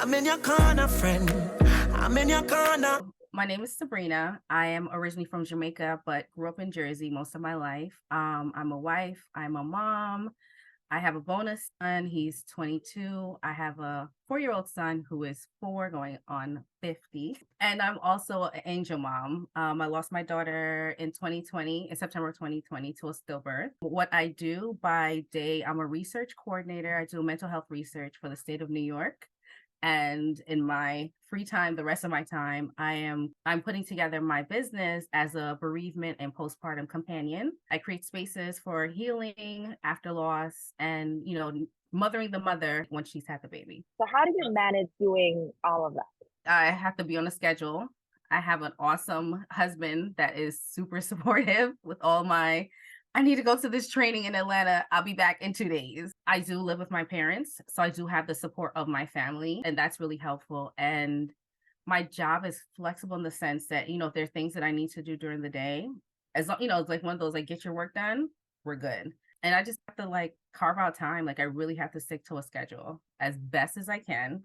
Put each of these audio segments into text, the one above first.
I'm in your corner, friend. I'm in your corner. My name is Sebrena. I am originally from Jamaica, but grew up in Jersey most of my life. I'm a wife. I'm a mom. I have a bonus son. He's 22. I have a 4-year-old son who is 4 going on 50. And I'm also an angel mom. I lost my daughter in 2020, in September 2020 to a stillbirth. What I do by day, I'm a research coordinator. I do mental health research for the state of New York. And in my free time, the rest of my time, I'm putting together my business as a bereavement and postpartum companion. I create spaces for healing after loss and, mothering the mother when she's had the baby. So how do you manage doing all of that? I have to be on a schedule. I have an awesome husband that is super supportive with all my I need to go to this training in Atlanta. I'll be back in 2 days. I do live with my parents, so I do have the support of my family, and that's really helpful. And my job is flexible in the sense that, if there are things that I need to do during the day, as long, it's like one of those, like, get your work done, we're good. And I just have to carve out time. I really have to stick to a schedule as best as I can,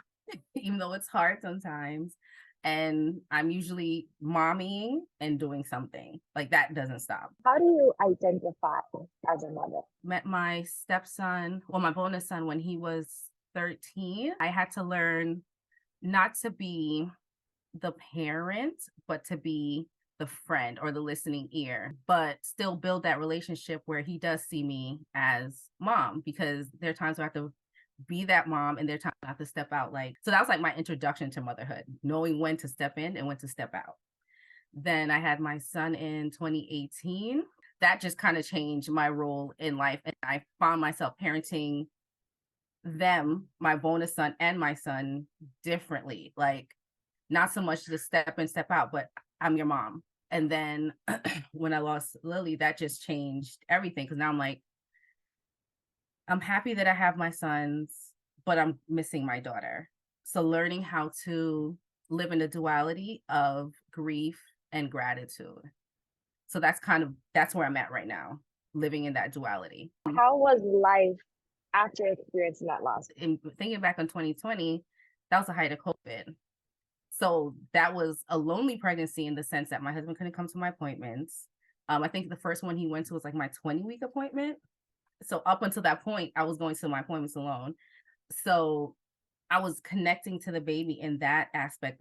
even though it's hard sometimes. And I'm usually mommying and doing something. That doesn't stop. How do you identify as a mother? Met my stepson, my bonus son, when he was 13. I had to learn not to be the parent, but to be the friend or the listening ear, but still build that relationship where he does see me as mom, because there are times where I have to be that mom and there are times I have to step out. So that was my introduction to motherhood, knowing when to step in and when to step out. Then I had my son in 2018. That just kind of changed my role in life. And I found myself parenting them, my bonus son and my son, differently. Not so much to step in, step out, but I'm your mom. And then when I lost Lily, that just changed everything. Because now I'm happy that I have my sons, but I'm missing my daughter. So learning how to live in the duality of grief and gratitude. So that's where I'm at right now, living in that duality. How was life after experiencing that loss? And thinking back on 2020, that was the height of COVID. So that was a lonely pregnancy in the sense that my husband couldn't come to my appointments. I think the first one he went to was my 20-week appointment. So up until that point, I was going to my appointments alone. So I was connecting to the baby in that aspect.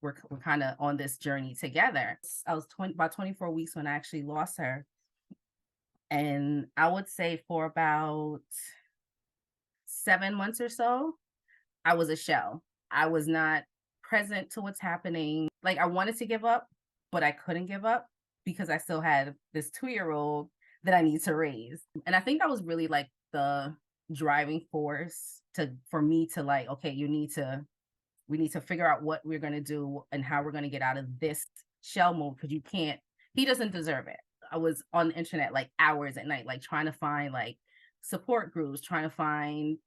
We're kind of on this journey together. I was about 24 weeks when I actually lost her. And I would say for about 7 months or so, I was a shell. I was not present to what's happening. I wanted to give up, but I couldn't give up because I still had this 2-year-old that I need to raise. And I think that was really the driving force for me to okay, we need to figure out what we're going to do and how we're going to get out of this shell mode, because he doesn't deserve it. I was on the internet hours at night, trying to find support groups, trying to find,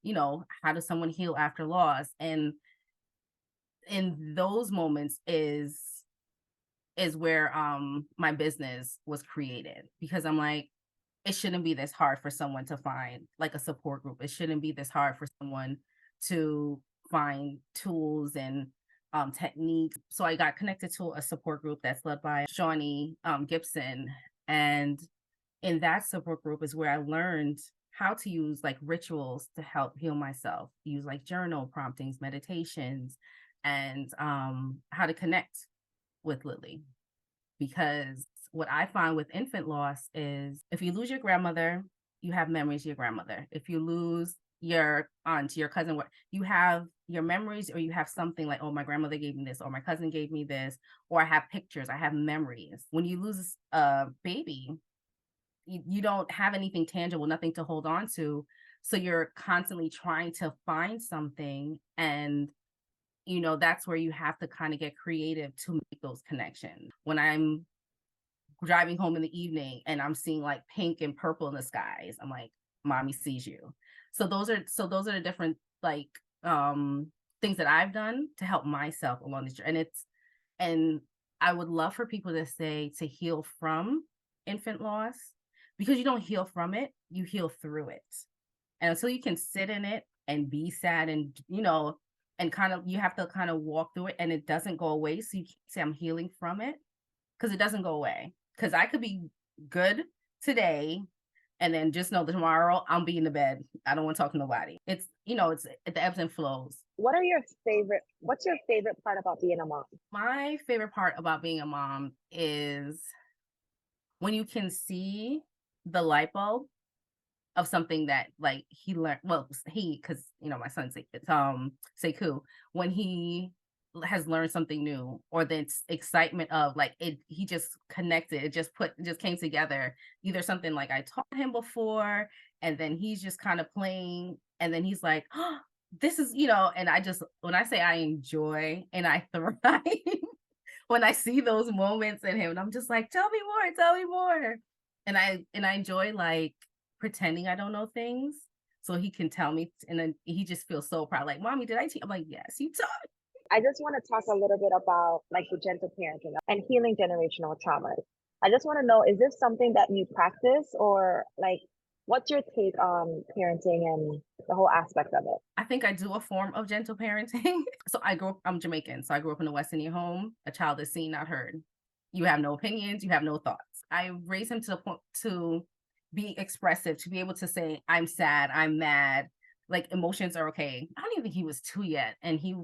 how does someone heal after loss? And in those moments is where my business was created, because I'm it shouldn't be this hard for someone to find a support group. It shouldn't be this hard for someone to find tools and techniques. So I got connected to a support group that's led by Shawnee Gibson. And in that support group is where I learned how to use rituals to help heal myself, use journal promptings, meditations, and how to connect with Lily. Because what I find with infant loss is if you lose your grandmother, you have memories of your grandmother. If you lose your aunt, your cousin, you have your memories, or you have something oh, my grandmother gave me this, or my cousin gave me this, or I have pictures, I have memories. When you lose a baby, you don't have anything tangible, nothing to hold on to. So you're constantly trying to find something. And, that's where you have to kind of get creative to make those connections. When I'm driving home in the evening and I'm seeing pink and purple in the skies, I'm mommy sees you. So those are the different things that I've done to help myself along this journey. And I would love for people to say to heal from infant loss, because you don't heal from it, you heal through it. And until you can sit in it and be sad and, and kind of, you have to kind of walk through it, and it doesn't go away. So you can't say I'm healing from it, because it doesn't go away. Because I could be good today, and then just know that tomorrow I'll be in the bed. I don't want to talk to nobody. It's, it's the ebbs and flows. What's your favorite part about being a mom? My favorite part about being a mom is when you can see the light bulb of something that like he learned. Well, because my son, Sekou, when he has learned something new, or the excitement of like it, he just connected, it just came together. Either something like I taught him before, and then he's just kind of playing, and then he's like, oh, this is, and when I say I enjoy and I thrive when I see those moments in him, and I'm just like, tell me more. And I enjoy like pretending I don't know things so he can tell me, and then he just feels so proud, like, mommy, did I teach? I'm like, yes, you taught. I just want to talk a little bit about like the gentle parenting and healing generational traumas. I just want to know, is this something that you practice, or like, what's your take on parenting and the whole aspect of it? I think I do a form of gentle parenting. So I'm Jamaican. So I grew up in a West Indian home. A child is seen, not heard. You have no opinions. You have no thoughts. I raised him to the point to be expressive, to be able to say, I'm sad, I'm mad, like emotions are okay. I don't even think he was 2 yet. And he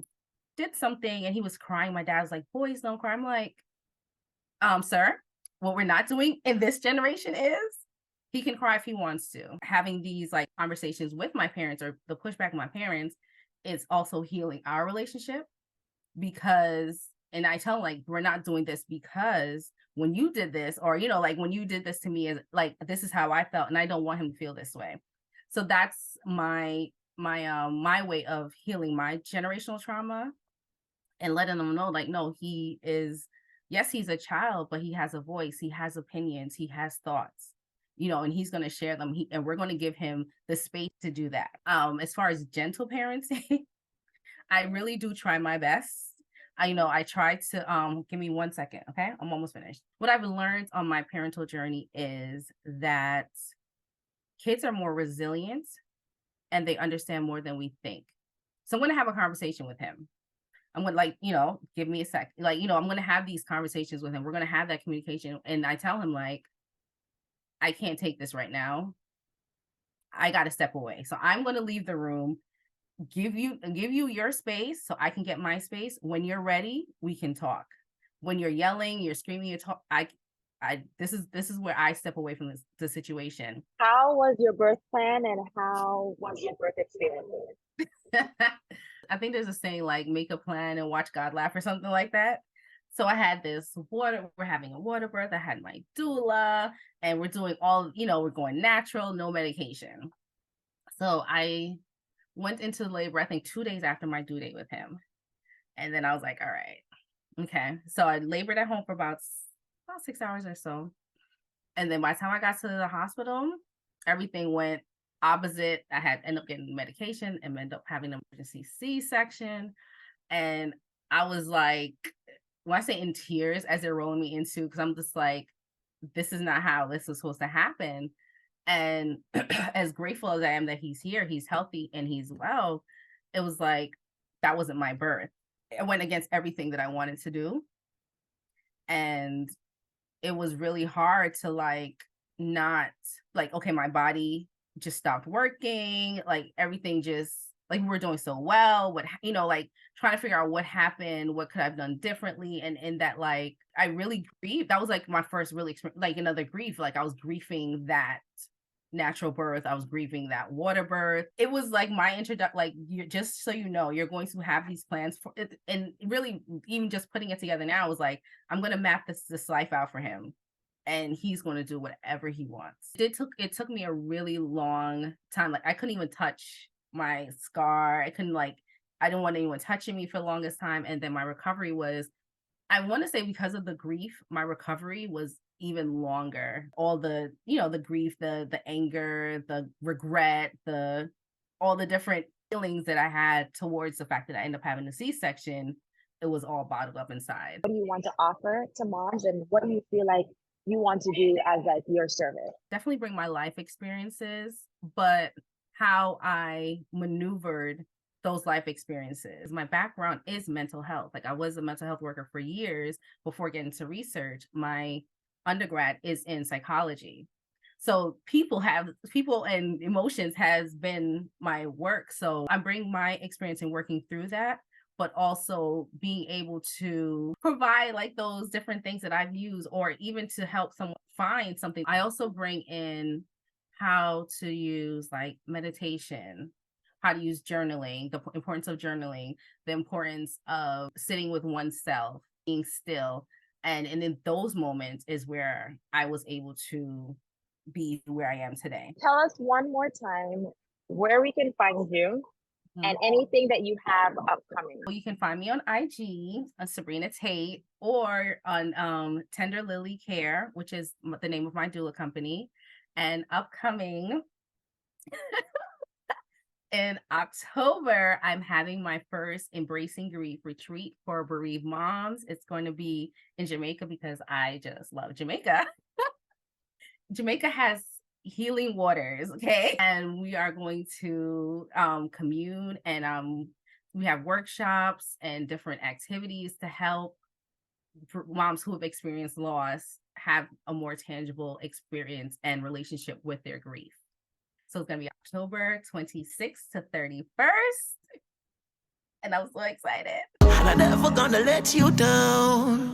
did something and he was crying. My dad was like, boys don't cry. I'm like, sir, what we're not doing in this generation is he can cry if he wants to. Having these like conversations with my parents, or the pushback of my parents, is also healing our relationship, because, and I tell him, like, we're not doing this because when you did this, or, like when you did this to me, is like, this is how I felt, and I don't want him to feel this way. So that's my way of healing my generational trauma, and letting them know, like, no, he is, yes, he's a child, but he has a voice, he has opinions, he has thoughts, and he's going to share them. And we're going to give him the space to do that. As far as gentle parenting, I really do try my best. I try to, give me 1 second. Okay. I'm almost finished. What I've learned on my parental journey is that kids are more resilient and they understand more than we think. So I'm going to have a conversation with him. I'm going to, like, give me a sec. Like, I'm going to have these conversations with him. We're going to have that communication. And I tell him, like, I can't take this right now. I got to step away. So I'm going to leave the room, give you your space so I can get my space. When you're ready, we can talk. When you're yelling, you're screaming, you talk. This is where I step away from the situation. How was your birth plan, and how was your birth experience? I think there's a saying like, make a plan and watch God laugh, or something like that. So I had we're having a water birth. I had my doula, and we're doing all, we're going natural, no medication. So I went into labor, I think 2 days after my due date with him. And then I was like, all right, okay. So I labored at home for about 6 hours or so. And then by the time I got to the hospital, everything went opposite. I had ended up getting medication and ended up having an emergency C-section. And I was like, when I say in tears as they're rolling me into, because I'm just like, this is not how this was supposed to happen. And as grateful as I am that he's here, he's healthy and he's well, it was like, that wasn't my birth. It went against everything that I wanted to do. And it was really hard to like, not like, okay, my body just stopped working. Like everything just, like we were doing so well, like trying to figure out what happened, what could I have done differently. And in that, like, I really grieved. That was like my first really, like another grief. Like I was grieving that natural birth. I was grieving that water birth. It was like my introduction, like, just so you know, you're going to have these plans for it. And really, even just putting it together now was like, I'm going to map this life out for him, and he's going to do whatever he wants. It took me a really long time. Like I couldn't even touch my scar. I didn't want anyone touching me for the longest time. And then my recovery was, I want to say, because of the grief, my recovery was even longer. All the, the grief, the anger, the regret, all the different feelings that I had towards the fact that I ended up having a C-section, it was all bottled up inside. What do you want to offer to moms, and what do you feel like you want to do as like your service? Definitely bring my life experiences, but how I maneuvered those life experiences. My background is mental health. Like I was a mental health worker for years before getting to research. My undergrad is in psychology. So people and emotions has been my work. So I'm bringing my experience in working through that, but also being able to provide like those different things that I've used, or even to help someone find something. I also bring in how to use like meditation, how to use journaling, the importance of journaling, the importance of sitting with oneself, being still. And in those moments is where I was able to be where I am today. Tell us one more time where we can find you and anything that you have upcoming. Well, you can find me on IG, on Sebrena Tate, or on Tender Lily Care, which is the name of my doula company. And upcoming in October, I'm having my first Embracing Grief retreat for bereaved moms. It's going to be in Jamaica because I just love Jamaica. Jamaica has healing waters, okay? And we are going to commune, and we have workshops and different activities to help moms who have experienced loss have a more tangible experience and relationship with their grief. So it's going to be October 26th to 31st. And I'm so excited. And I'm never gonna let you down.